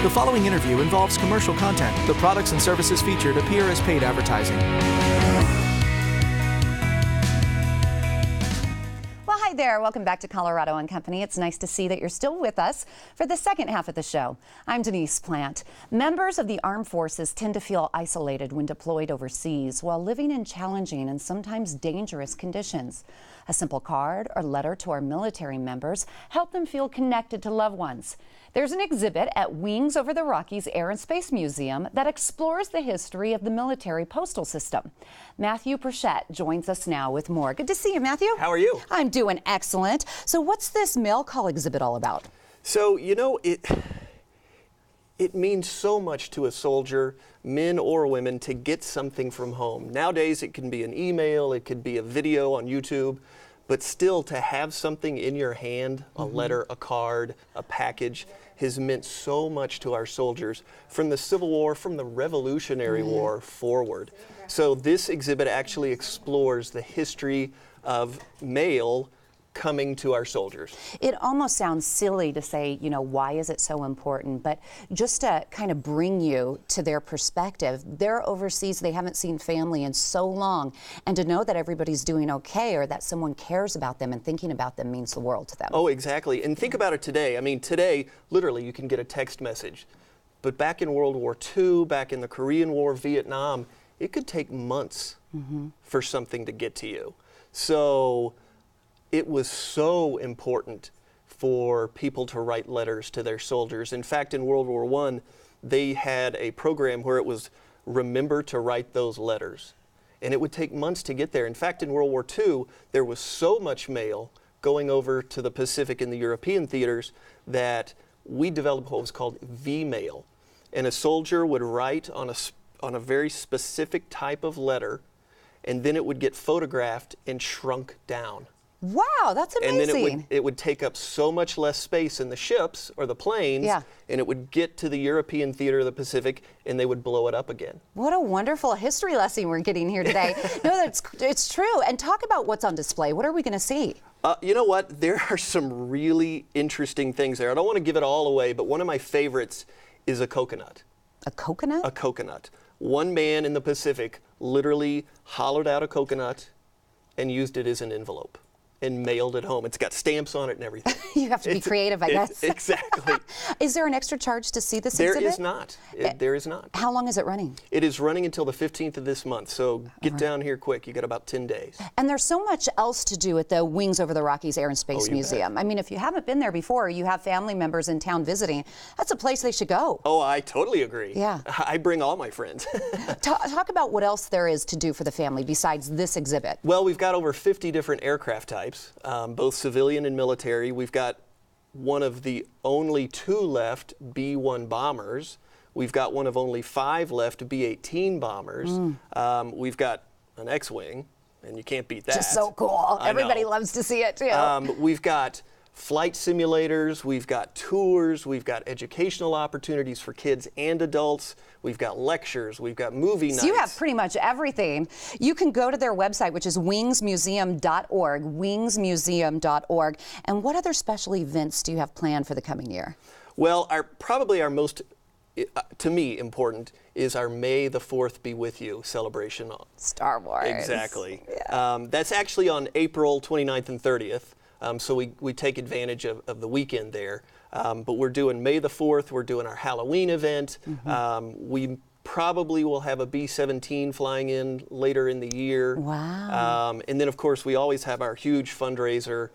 The following interview involves commercial content. The products and services featured appear as paid advertising. Well, hi there. Welcome back to Colorado and Company. It's nice to see that you're still with us for the second half of the show. I'm Denise Plant. Members of the armed forces tend to feel isolated when deployed overseas while living in challenging and sometimes dangerous conditions. A simple card or letter to our military members help them feel connected to loved ones. There's an exhibit at Wings Over the Rockies Air and Space Museum that explores the history of the military postal system. Matthew Perchette joins us now with more. Good to see you, Matthew. How are you? I'm doing excellent. So what's this mail call exhibit all about? So, you know, it means so much to a soldier, men or women, to get something from home. Nowadays, it can be an email, it could be a video on YouTube, but still to have something in your hand, a letter, a card, a package, has meant so much to our soldiers from the Civil War, from the Revolutionary War forward. So this exhibit actually explores the history of mail coming to our soldiers. It almost sounds silly to say, you know, why is it so important? But just to kind of bring you to their perspective, they're overseas, they haven't seen family in so long, and to know that everybody's doing okay or that someone cares about them and thinking about them means the world to them. Oh, exactly. And think about it today. I mean, today, literally, you can get a text message. But back in World War II, back in the Korean War, Vietnam, it could take months for something to get to you. So it was so important for people to write letters to their soldiers. In fact, in World War I, they had a program where it was remember to write those letters. And it would take months to get there. In fact, in World War II, there was so much mail going over to the Pacific and the European theaters that we developed what was called V-mail. And a soldier would write on a very specific type of letter, and then it would get photographed and shrunk down. Wow, that's amazing. And then it would take up so much less space in the ships or the planes, and it would get to the European theater of the Pacific, and they would blow it up again. What a wonderful history lesson we're getting here today. No, it's true. And talk about what's on display. What are we going to see? You know what? There are some really interesting things there. I don't want to give it all away, but one of my favorites is a coconut. A coconut? A coconut. One man in the Pacific literally hollowed out a coconut and used it as an envelope and mailed it home. It's got stamps on it and everything. You have to be creative, I guess. Exactly. Is there an extra charge to see this exhibit? There is not. There is not. How long is it running? It is running until the 15th of this month, so get down here quick. You got about 10 days. And there's so much else to do at the Wings Over the Rockies Air and Space Museum. I mean, if you haven't been there before, you have family members in town visiting, that's a place they should go. Oh, I totally agree. Yeah. I bring all my friends. Talk about what else there is to do for the family besides this exhibit. Well, we've got over 50 different aircraft types, both civilian and military. We've got one of the only 2 left B-1 bombers. We've got one of only 5 left B-18 bombers. We've got an X-wing, and you can't beat that. Just so cool. Everybody loves to see it, too. We've got flight simulators, we've got tours, we've got educational opportunities for kids and adults, we've got lectures, we've got movie nights. So you have pretty much everything. You can go to their website, which is wingsmuseum.org, wingsmuseum.org. And what other special events do you have planned for the coming year? Well, probably our most, to me, important is our May the 4th Be With You celebration. Star Wars. Exactly. Yeah. That's actually on April 29th and 30th. So we take advantage of the weekend there. But we're doing May the 4th, we're doing our Halloween event. We probably will have a B-17 flying in later in the year. Wow. And then, of course, we always have our huge fundraiser,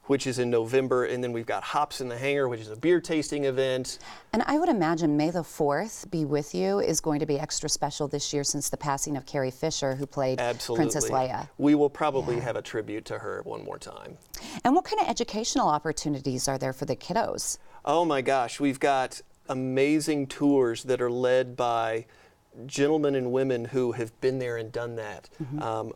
which is in November. And then we've got Hops in the Hangar, which is a beer tasting event. And I would imagine May the 4th Be With You is going to be extra special this year since the passing of Carrie Fisher, who played Princess Leia. We will probably have a tribute to her one more time. And what kind of educational opportunities are there for the kiddos? Oh my gosh, we've got amazing tours that are led by gentlemen and women who have been there and done that,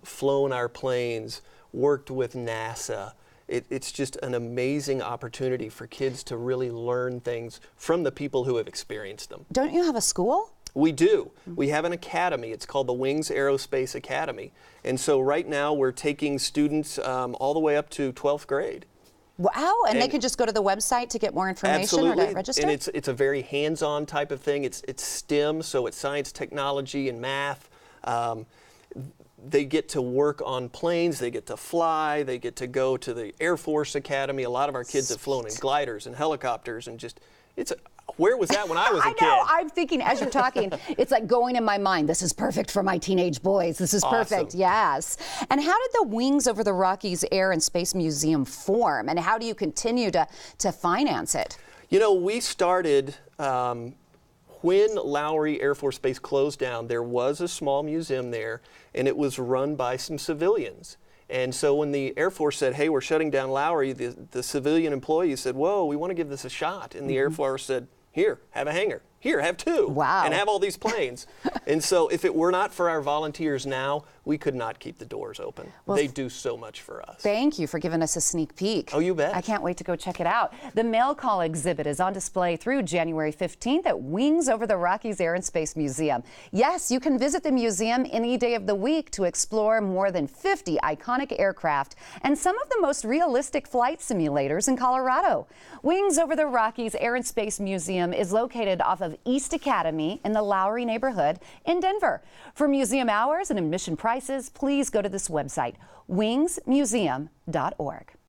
flown our planes, worked with NASA. It's just an amazing opportunity for kids to really learn things from the people who have experienced them. Don't you have a school? We do. We have an academy. It's called the Wings Aerospace Academy. And so right now we're taking students all the way up to 12th grade. Wow, and they can just go to the website to get more information or to register? And it's a very hands-on type of thing. It's STEM, so it's science, technology, and math. They get to work on planes, they get to fly, they get to go to the Air Force Academy. A lot of our kids have flown in gliders and helicopters, and just, where was that when I was a kid? I know, I'm thinking as you're talking, it's like going in my mind, this is perfect for my teenage boys. This is perfect, yes. And how did the Wings Over the Rockies Air and Space Museum form, and how do you continue to finance it? You know, we started, when Lowry Air Force Base closed down, there was a small museum there, and it was run by some civilians. And so when the Air Force said, hey, we're shutting down Lowry, the civilian employees said, whoa, we want to give this a shot. And the Air Force said, here, have a hangar. Here, have two. Wow. And have all these planes. And so if it were not for our volunteers now, we could not keep the doors open. Well, they do so much for us. Thank you for giving us a sneak peek. Oh, you bet. I can't wait to go check it out. The Mail Call exhibit is on display through January 15th at Wings Over the Rockies Air and Space Museum. Yes, you can visit the museum any day of the week to explore more than 50 iconic aircraft and some of the most realistic flight simulators in Colorado. Wings Over the Rockies Air and Space Museum is located off of East Academy in the Lowry neighborhood in Denver. For museum hours and admission prices, please go to this website, wingsmuseum.org.